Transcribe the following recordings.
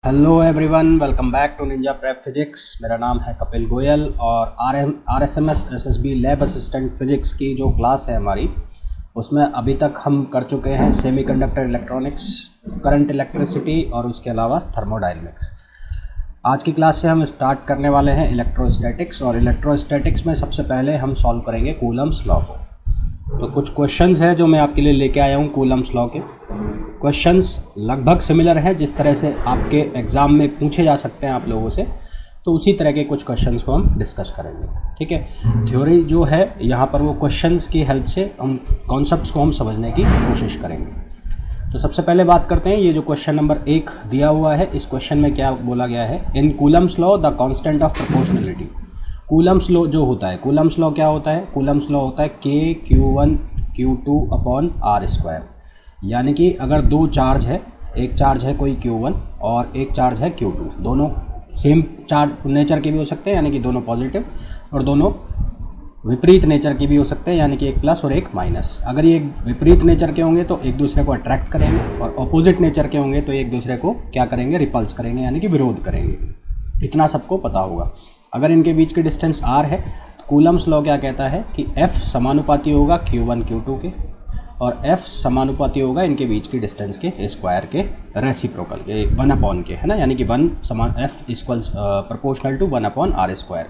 Hello everyone, welcome back to ninja prep physics. मेरा नाम है कपिल गोयल और RSMS SSB lab assistant physics की जो क्लास है हमारी, उसमें अभी तक हम कर चुके हैं सेमीकंडक्टर इलेक्ट्रॉनिक्स, करंट इलेक्ट्रिसिटी और उसके अलावा थर्मोडायनेमिक्स। आज की क्लास से हम स्टार्ट करने वाले हैं इलेक्ट्रोस्टैटिक्स, और इलेक्ट्रोस्टैटिक्स में सबसे पहले हम सॉल्व करेंगे कूलम्स लॉ को। तो कुछ क्वेश्चंस हैं जो मैं आपके लिए लेके आया हूँ कूलम्स लॉ के। क्वेश्चंस लगभग सिमिलर हैं, जिस तरह से आपके एग्ज़ाम में पूछे जा सकते हैं आप लोगों से, तो उसी तरह के कुछ क्वेश्चंस को हम डिस्कस करेंगे। ठीक है, थ्योरी जो है यहाँ पर वो क्वेश्चंस की हेल्प से हम कॉन्सेप्ट्स को हम समझने की कोशिश करेंगे। तो सबसे पहले बात करते हैं, ये जो क्वेश्चन नंबर 1 दिया हुआ है, इस क्वेश्चन में क्या बोला गया है? In Coulomb's law the constant of proportionality. Coulomb's law जो होता है, कूलम्स लॉ क्या होता है? कूलम्स लॉ होता है K Q1 upon R square. यानी कि अगर दो चार्ज है, एक चार्ज है कोई Q1 और एक चार्ज है Q2, दोनों सेम चार्ज नेचर के भी हो सकते हैं, यानी कि दोनों पॉजिटिव, और दोनों विपरीत नेचर के भी हो सकते हैं, यानी कि एक प्लस और एक माइनस। अगर ये विपरीत नेचर के होंगे तो एक दूसरे को अट्रैक्ट करेंगे, और अपोजिट नेचर के होंगे तो एक दूसरे को क्या करेंगे? रिपल्स करेंगे, यानी कि विरोध करेंगे। इतना सबको पता होगा। अगर इनके बीच की डिस्टेंस r है तो कूलम्स लॉ क्या कहता है कि F समानुपाती होगा Q1 Q2 के, और F समानुपाती होगा इनके बीच की डिस्टेंस के स्क्वायर के रेसिप्रोकल के, 1 अपॉन के, है ना। यानी कि 1 समान F equals proportional to 1 upon R square.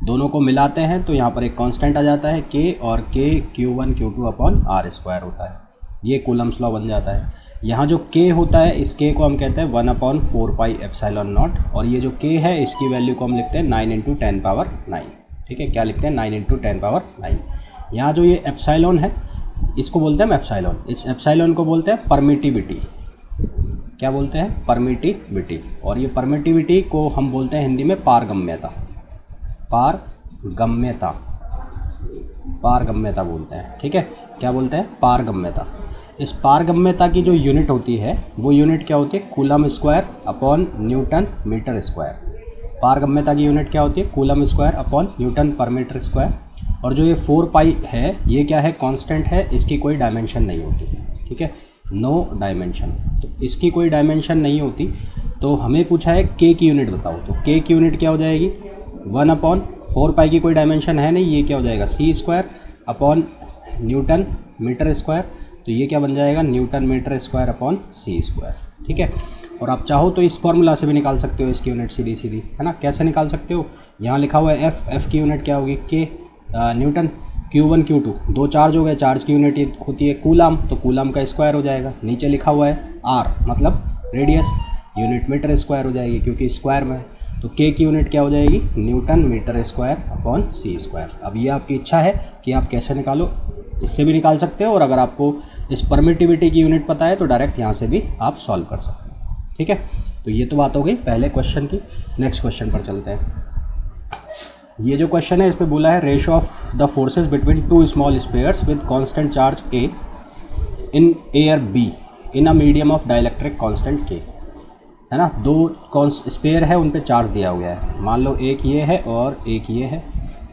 दोनों को मिलाते हैं तो यहाँ पर एक कांस्टेंट आ जाता है K, और K Q1 Q2 upon R square होता है। ये कूलम्स लॉ बन जाता है। यहाँ जो K होता है, इस K को हम कहते हैं 1 अपॉन 4 पाई एप्सिलॉन नॉट, और ये जो K है इसकी वैल्यू को हम लिखते हैं 9 इंटू 10 पावर 9। ठीक है, क्या लिखते हैं? 9 इंटू 10 पावर 9। यहाँ जो ये एप्सिलॉन है, इसको बोलते हैं एप्सिलॉन। इस एप्सिलॉन को बोलते हैं परमिटिविटी। क्या बोलते हैं? परमिटिविटी। और ये परमिटिविटी को हम बोलते हैं हिंदी में पारगम्यता। पारगम्यता, पारगम्यता बोलते हैं। ठीक है, क्या बोलते हैं? पारगम्यता। इस पारगम्यता की जो यूनिट होती है, वो यूनिट क्या होती है? Coulomb square upon newton metre square. पारगम्यता की यूनिट क्या होती है? कूलम स्क्वायर अपॉन न्यूटन पर मीटर स्क्वायर। और जो ये 4 पाई है, ये क्या है? कांस्टेंट है, इसकी कोई डायमेंशन नहीं होती। ठीक है, नो डायमेंशन। तो इसकी कोई डायमेंशन नहीं होती, तो हमें पूछा है के की यूनिट बताओ। तो के की यूनिट क्या हो जाएगी? 1 अपॉन 4 पाई की कोई डायमेंशन है नहीं, ये क्या हो जाएगा? C square upon newton metre square. तो ये क्या बन जाएगा? Newton metre square upon C square. ठीक है, और आप चाहो तो इस फॉर्मूला से भी निकाल सकते हो इसकी यूनिट सीधी सीधी, है ना। कैसे निकाल सकते हो? यहाँ लिखा हुआ है एफ की यूनिट क्या होगी? के न्यूटन। Q1 Q2 दो चार्ज हो गए, चार्ज की यूनिट होती है कूलम, तो कूलम का स्क्वायर हो जाएगा। नीचे लिखा हुआ है R मतलब रेडियस, यूनिट मीटर स्क्वायर हो जाएगी क्योंकि स्क्वायर में है। तो K की यूनिट क्या हो जाएगी? Newton metre square upon C square. अब ये आपकी इच्छा है कि आप कैसे निकालो, इससे भी निकाल सकते हो, और अगर आपको इस परमिटिविटी की यूनिट पता है तो डायरेक्ट यहाँ से भी आप सॉल्व कर सकते हो। ठीक है, तो ये तो बात हो गई पहले क्वेश्चन की। नेक्स्ट क्वेश्चन पर चलते हैं। ये जो क्वेश्चन है, इस पे बोला है ratio of the forces between two small spheres with constant charge A in air B in a medium of dielectric constant K, है ना। दो स्पेयर है, उन पे चार्ज दिया हुआ है। मान लो एक ये है और एक ये है,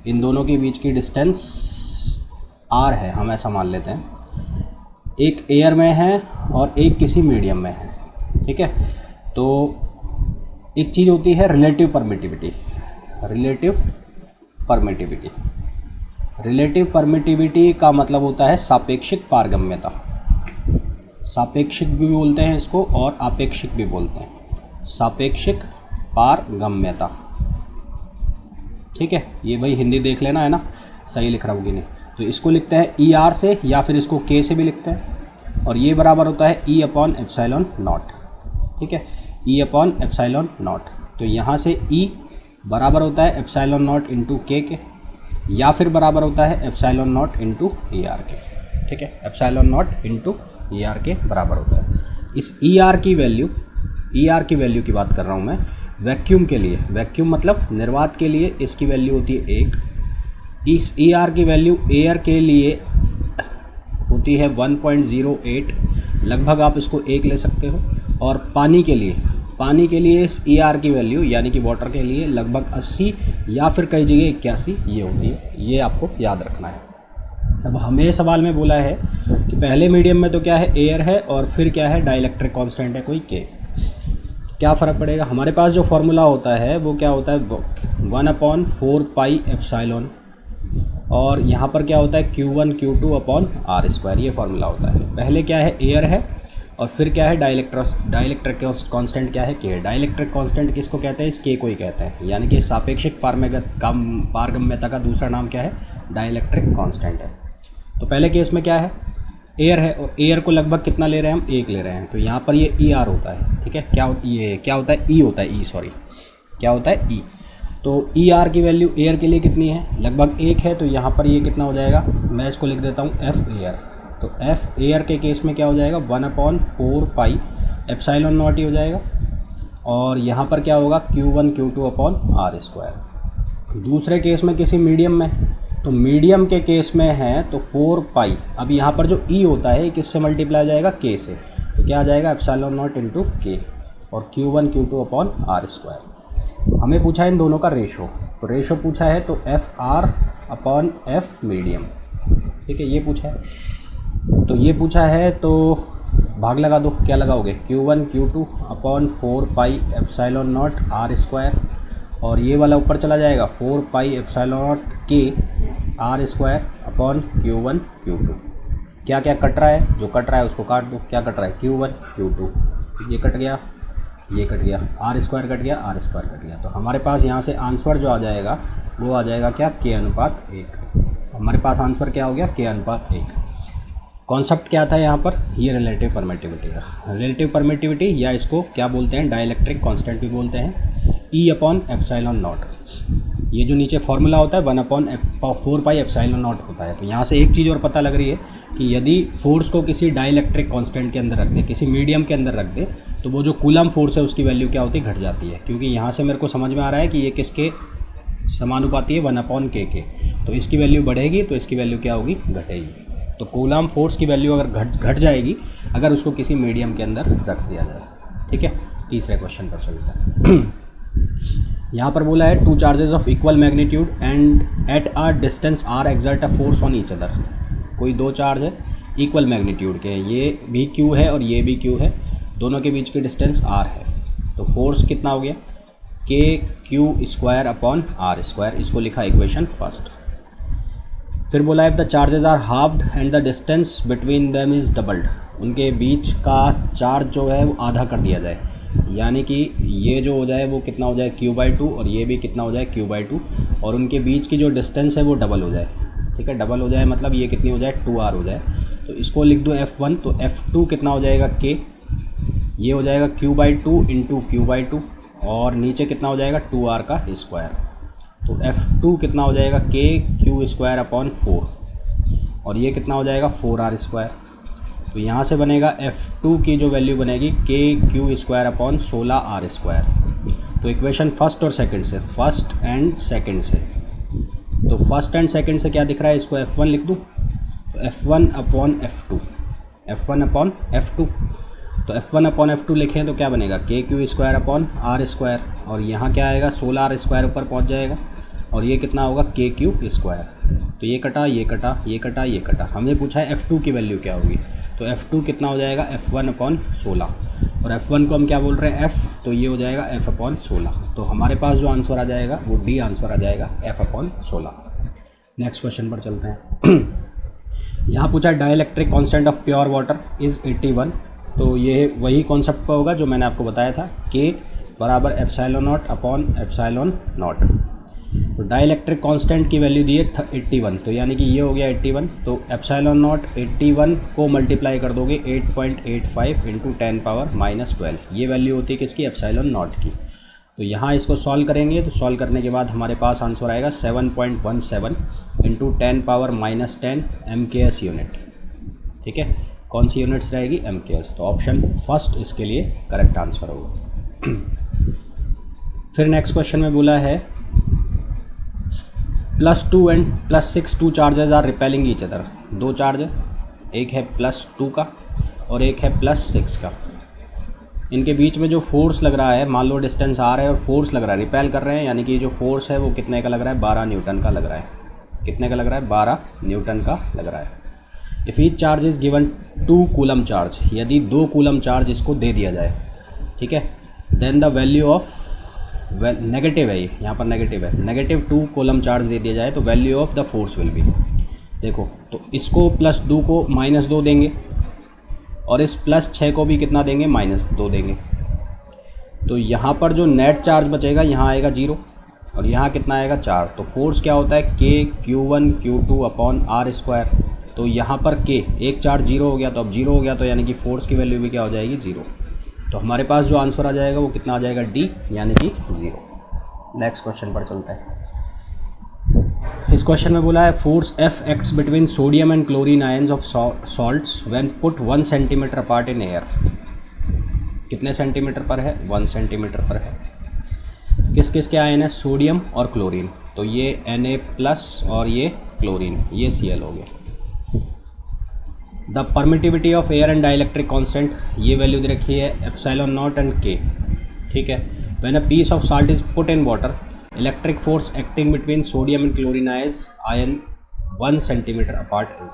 इन दोनों के बीच की डिस्टेंस R है, हम ऐसा मान लेते हैं। एक एयर में है और एक किसी मीडियम में है। ठीक है, तो एक चीज़ होती है रिलेटिव परमिटिविटी। रिलेटिव परमिटिविटी का मतलब होता है सापेक्षिक पारगम्यता। सापेक्षिक भी बोलते हैं इसको और आपेक्षिक भी बोलते हैं। सापेक्षिक पारगम्यता। ठीक है, ये वही हिंदी देख लेना, है ना, सही लिख रहा हूँ कि नहीं। तो इसको लिखते हैं ER से, या फिर इसको K से भी लिखते हैं, और ये बराबर होता है E अपॉन एप्सिलॉन नॉट। ठीक है, E अपॉन एप्सिलॉन नॉट। तो यहाँ से E बराबर होता है एप्सिलॉन नॉट इंटू K के, या फिर बराबर होता है एप्सिलॉन नॉट इंटू ER के। ठीक है, एप्सिलॉन नॉट इंटू ER के बराबर होता है। इस ER की वैल्यू की बात कर रहा हूँ मैं वैक्यूम के लिए। वैक्यूम मतलब निर्वात के लिए इसकी वैल्यू होती है 1। इस ER की वैल्यू एयर के लिए होती है 1.08, लगभग आप इसको 1 ले सकते हो। और पानी के लिए इस ER की वैल्यू, यानी कि वाटर के लिए, लगभग 80 या फिर कई जगह 81 ये होती है। ये आपको याद रखना है। अब हमें सवाल में बोला है कि पहले मीडियम में तो क्या है? एयर है, और फिर क्या है? डाइलेक्ट्रिक कांस्टेंट है कोई K। क्या फ़र्क पड़ेगा, हमारे पास जो फॉर्मूला होता है वो क्या होता है 1/4πε, और यहाँ पर क्या होता है Q1 Q2/r², ये फार्मूला होता है। पहले क्या है, एयर है, और फिर क्या है डाइलेक्ट्रिक कांस्टेंट क्या है, के। डाइलेक्ट्रिक कांस्टेंट किसको कहते हैं, इस के को ही कहते हैं, यानी कि सापेक्षिक पारगम्यता का दूसरा नाम क्या है, डाइलेक्ट्रिक कांस्टेंट है। तो पहले केस में क्या है, एयर है, और एयर को लगभग कितना ले रहे हैं हम, 1 ले रहे हैं, तो यहाँ पर ये ER होता है, ठीक है। क्या होता है, E होता है, क्या होता है, E। तो ER की वैल्यू एयर के लिए कितनी है, लगभग 1 है, तो यहाँ पर ये कितना हो जाएगा, मैं इसको लिख देता हूँ F एयर। तो F एयर के केस में क्या हो जाएगा 1/4πε0 ही हो जाएगा, और यहाँ पर क्या होगा Q1 Q2/r²। दूसरे केस में किसी मीडियम में, तो मीडियम के केस में है तो 4π, अब यहाँ पर जो E होता है किससे मल्टीप्लाई जाएगा, K से, तो क्या आ जाएगा ε0 × K, और Q1 Q2/r²। हमें पूछा है इन दोनों का रेशो, तो रेशो पूछा है तो FR/F मीडियम, ठीक है, ये पूछा है। तो ये पूछा है तो भाग लगा दो, क्या लगाओगे, Q1 Q2/4πε0r², और ये वाला ऊपर चला जाएगा 4πε0 K r² Q1 Q2। क्या क्या कट रहा है, जो कट रहा है उसको काट दो, क्या कट रहा है Q1 Q2, ये कट गया, ये कट गया, r² कट गया, r² कट गया। तो हमारे पास यहाँ से आंसर जो आ जाएगा वो आ जाएगा क्या, K/1। हमारे पास आंसर क्या हो गया, K/1। कॉन्सेप्ट क्या था यहाँ पर, ये रिलेटिव परमिटिविटी का, रिलेटिव परमिटिविटी या इसको क्या बोलते हैं, डाइलेक्ट्रिक कांस्टेंट भी बोलते हैं, E/ε0। ये जो नीचे फॉर्मूला होता है 1/4πε0 होता है। तो यहाँ से एक चीज़ और पता लग रही है कि यदि फोर्स को किसी डाइलेक्ट्रिक कांस्टेंट के अंदर रख दे, किसी मीडियम के अंदर रख दे, तो वो जो कूलम फोर्स है उसकी वैल्यू क्या होती है, घट जाती है, क्योंकि यहाँ से मेरे को समझ में आ रहा है कि ये किसके समानुपाती है, 1/k के। तो इसकी वैल्यू बढ़ेगी तो इसकी वैल्यू क्या होगी, घटेगी। तो कूलम फोर्स की वैल्यू अगर घट जाएगी अगर उसको किसी मीडियम के अंदर रख दिया जाए, ठीक है। तीसरे क्वेश्चन पर चलते हैं। यहाँ पर बोला है 2 charges of equal magnitude and at a distance r exert a force on each other. कोई 2 चार्ज है इक्वल मैग्नीट्यूड के, ये भी Q है और ये भी Q है, दोनों के बीच की डिस्टेंस r है, तो फोर्स कितना हो गया, KQ²/r², इसको लिखा इक्वेशन फर्स्ट। फिर बोला है the charges are halved and the distance between them is doubled, उनके बीच का चार्ज जो है वो आधा कर दिया जाए, यानी कि ये जो हो जाए वो कितना हो जाए Q/2, और ये भी कितना हो जाए Q/2, और उनके बीच की जो डिस्टेंस है वो डबल हो जाए, ठीक है। डबल हो जाए मतलब ये कितनी हो जाए 2r हो जाए, तो इसको लिख दो F1, तो F2 कितना हो जाएगा K, ये हो जाएगा Q/2 × Q/2, और नीचे कितना हो जाएगा 2r का स्क्वायर, तो F2 कितना हो जाएगा KQ²/4, और ये कितना हो जाएगा 4r²। तो यहाँ से बनेगा F2 की जो वैल्यू बनेगी KQ²/16r²। तो इक्वेशन फर्स्ट और सेकंड से, फर्स्ट एंड सेकंड से, तो फर्स्ट एंड सेकंड से क्या दिख रहा है, इसको F1 लिख दूँ, तो F1/F2, F1/F2, तो F1/F2 लिखें तो क्या बनेगा KQ²/r², और यहाँ क्या आएगा 16r² ऊपर पहुँच जाएगा, और ये कितना होगा KQ²। तो ये कटा, ये कटा, ये कटा, ये कटा। हमने पूछा है F2 की वैल्यू क्या होगी, तो F2 कितना हो जाएगा F1/16, और F1 को हम क्या बोल रहे हैं F, तो ये हो जाएगा F/16। तो हमारे पास जो आंसर आ जाएगा वो D आंसर आ जाएगा F/16। नेक्स्ट क्वेश्चन पर चलते हैं। यहाँ पूछा dielectric constant of pure water is 81, तो ये वही कॉन्सेप्ट पर होगा जो मैंने आपको बताया था, K = ε0/ε0। तो डाइलेक्ट्रिक कांस्टेंट की वैल्यू दी है 81, तो यानी कि ये हो गया 81, तो ε0 81 को मल्टीप्लाई कर दोगे 8.85 × 10⁻⁻12, ये वैल्यू होती है किसकी, ε0 की। तो यहाँ इसको सॉल्व करेंगे, तो सॉल्व करने के बाद हमारे पास आंसर आएगा 7.17 × 10⁻−10 MKS यूनिट, ठीक है। कौन सी यूनिट्स रहेगी, MKS, तो ऑप्शन फर्स्ट इसके लिए करेक्ट आंसर होगा। फिर नेक्स्ट क्वेश्चन में बोला है +2 and +6 2 charges are repelling each other. 2 charge है, एक है +2 का और एक है +6 का। इनके बीच में जो फोर्स लग रहा है, मान लो डिस्टेंस r है और फोर्स लग रहा है, रिपेल कर रहे हैं, यानी कि जो फोर्स है वो कितने का लग रहा है, 12 न्यूटन का लग रहा है। कितने का लग रहा है, 12 न्यूटन का लग रहा है। If each charge is given 2 coulomb charge, यदि 2 कूलम चार्ज इसको दे दिया जाए, ठीक है, then the value of negative है, ये यहाँ पर नेगेटिव है, -2 कूलम चार्ज दे दिया जाए तो value of the force will B, देखो तो इसको +2 को -2 देंगे और इस +6 को भी कितना देंगे, -2 देंगे। तो यहाँ पर जो नेट चार्ज बचेगा यहाँ आएगा 0 और यहाँ कितना आएगा 4। तो फोर्स क्या होता है Q1 Q2 अपॉन R²। तो यहाँ पर K, एक चार्ज 0 हो गया तो अब 0 हो गया, तो यानी कि फोर्स की वैल्यू भी क्या हो जाएगी 0। तो हमारे पास जो आंसर आ जाएगा वो कितना आ जाएगा D, यानी कि 0। नेक्स्ट क्वेश्चन पर चलते हैं। इस क्वेश्चन में बोला है force F acts between sodium and chlorine ions of salts when put 1 centimetre apart in air. कितने सेंटीमीटर पर है, 1 सेंटीमीटर पर है। किस किस के आयन है, सोडियम और क्लोरीन। तो ये Na+ और ये क्लोरीन, ये Cl हो गया। The permittivity of air and dielectric constant, ये वैल्यू दे रखी है ε0 एंड K, ठीक है। When a piece of salt is put in water, electric force acting between sodium and chlorine ion 1 centimetre apart is.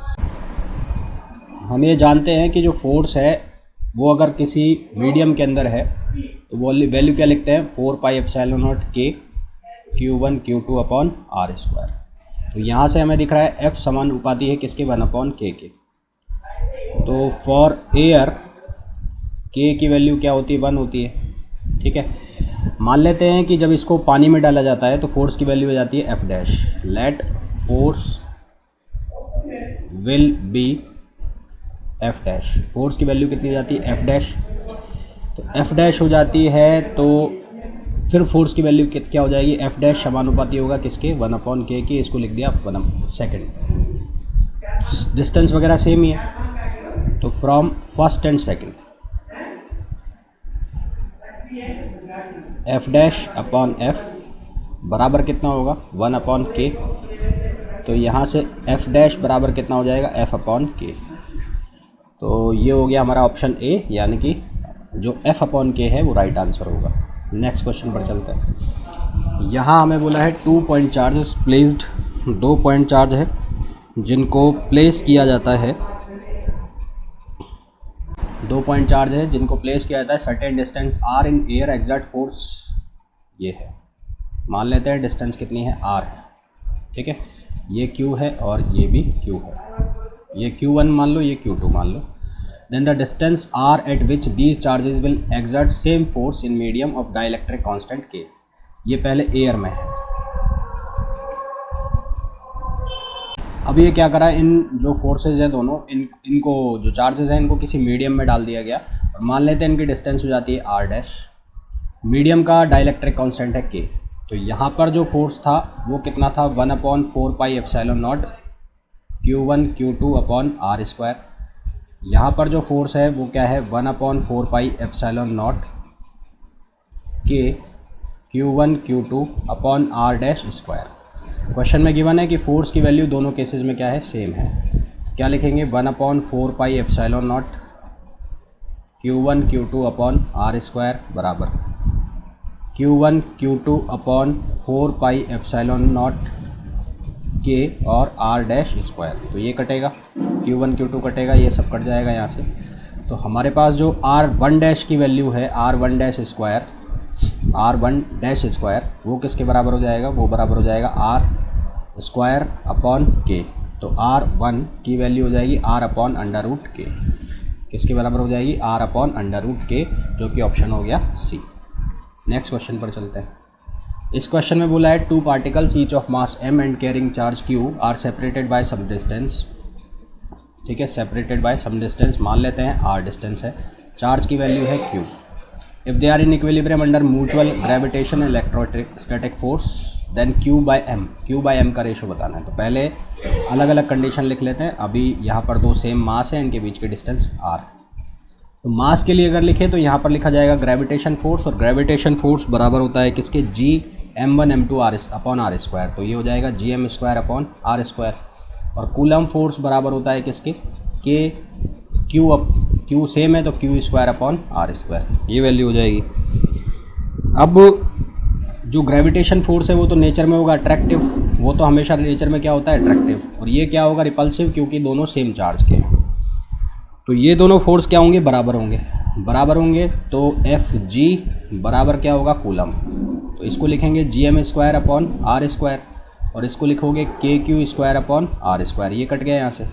हम ये जानते हैं कि जो फोर्स है वो अगर किसी मीडियम के अंदर है तो वो वैल्यू क्या लिखते हैं, 4πε0 K Q1 Q2 upon R²। तो यहाँ से हमें दिख रहा है F समानुपाती है किसके, 1/K के। तो फॉर एयर K की वैल्यू क्या होती है, 1 होती है, ठीक है। मान लेते हैं कि जब इसको पानी में डाला जाता है तो फोर्स की वैल्यू हो जाती है F'। Let force will be F'। Force की वैल्यू कितनी हो जाती है, F'। तो F' हो जाती है तो फिर फोर्स की वैल्यू क्या हो जाएगी, F' समानुपाती होगा किसके, 1/K की। इसको लिख दिया 1 सेकेंड। डिस्टेंस वगैरह सेम ही है, तो from first and second F'/F बराबर कितना होगा, 1/K। तो यहाँ से F' बराबर कितना हो जाएगा, F/K। तो ये हो गया हमारा ऑप्शन ए, यानी कि जो F/K है वो राइट आंसर होगा। नेक्स्ट क्वेश्चन पर चलते हैं। यहाँ हमें बोला है 2 point charges placed, 2 point charge है जिनको प्लेस किया जाता है, 2 पॉइंट चार्ज है जिनको प्लेस किया जाता है certain distance r in air exert force, ये है। मान लेते हैं डिस्टेंस कितनी है, r है, ठीक है। ये q है और ये भी q है, ये q1 मान लो, ये q2 मान लो। Then the distance r at which these charges will exert same force in medium of dielectric constant K। ये पहले एयर में है। अब ये क्या करा, इन जो फोर्सेज हैं दोनों, इनको जो चार्जेस हैं इनको किसी मीडियम में डाल दिया गया और मान लेते हैं इनकी डिस्टेंस हो जाती है r'। मीडियम का डाइलेक्ट्रिक कांस्टेंट है K। तो यहाँ पर जो फोर्स था वो कितना था, 1/4πε0 Q1 Q2 अपॉन R²। यहाँ पर जो फोर्स है वो क्या है, 1/4πε0 K Q1 Q2 upon R'²। Question में गिवन है कि फोर्स की वैल्यू दोनों केसेस में क्या है, सेम है। क्या लिखेंगे, 1/4πε0 Q1 Q2 अपॉन R² बराबर Q1 Q2 अपॉन 4πε0 K और R'²। तो ये कटेगा, Q1 Q2 कटेगा, ये सब कट जाएगा यहाँ से। तो हमारे पास जो R1' की वैल्यू है, R1' वो किसके बराबर हो जाएगा, वो बराबर हो जाएगा R² अपॉन K। तो R1 की वैल्यू हो जाएगी R/√K। किसके बराबर हो जाएगी, R/√K, जो कि ऑप्शन हो गया C। नेक्स्ट क्वेश्चन पर चलते हैं। इस क्वेश्चन में बोला है 2 particles each of mass m and carrying charge q are separated by some distance, ठीक है। सेपरेटेड बाय सम डिस्टेंस मान लेते हैं r डिस्टेंस है, चार्ज की वैल्यू है q। If they are in equilibrium under mutual gravitation electrostatic force then q/m का ratio बताना है। तो पहले अलग अलग कंडीशन लिख लेते हैं। अभी यहाँ पर 2 सेम मास है, इनके बीच के डिस्टेंस r। तो मास के लिए अगर लिखें तो यहाँ पर लिखा जाएगा ग्रेविटेशन फोर्स, और ग्रेविटेशन फोर्स बराबर होता है किसके, Gm1m2r/r²। तो ये हो जाएगा Gm² अपॉन r²। और कूलम फोर्स बराबर होता है किसके, Q सेम है तो Q² अपॉन r²। ये वैल्यू हो जाएगी। अब जो ग्रेविटेशन फोर्स है वो तो नेचर में होगा अट्रैक्टिव, वो तो हमेशा नेचर में क्या होता है, अट्रैक्टिव। और ये क्या होगा, रिपल्सिव, क्योंकि दोनों सेम चार्ज के हैं। तो ये दोनों फोर्स क्या होंगे, बराबर होंगे। तो Fg बराबर क्या होगा, कूलम। तो इसको लिखेंगे GM² अपॉन R², और इसको लिखोगे KQ² अपॉन R²। ये कट गया यहाँ से।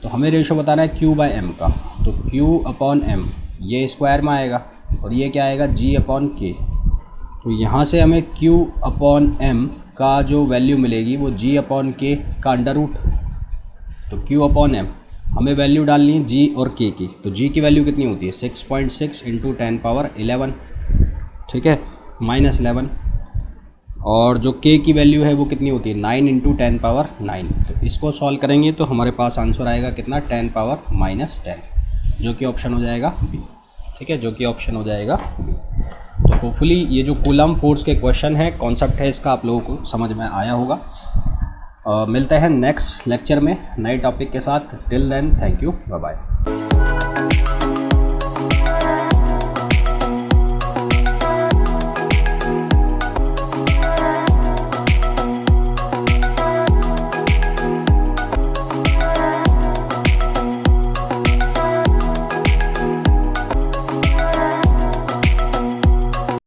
तो हमें रेशो बताना है Q/M का, तो Q/M ये स्क्वायर में आएगा और ये क्या आएगा, G/K। तो यहाँ से हमें Q/M का जो वैल्यू मिलेगी वो G/K का अंडर रूट। तो Q/M हमें वैल्यू डालनी है G और K की। तो G की वैल्यू कितनी होती है, 6.6 × 10⁻11, ठीक है, -11। और जो K की वैल्यू है वो कितनी होती है, 9 × 10⁻9। तो इसको सॉल्व करेंगे तो हमारे पास आंसर आएगा कितना, 10⁻−10, जो कि ऑप्शन हो जाएगा बी। ठीक है, जो कि ऑप्शन हो जाएगा बी। तो होपफुली ये जो कूलम फोर्स के क्वेश्चन है, कॉन्सेप्ट है इसका, आप लोगों को समझ में आया होगा। मिलते हैं नेक्स्ट लेक्चर में नए टॉपिक के साथ। Till then, thank you, bye bye.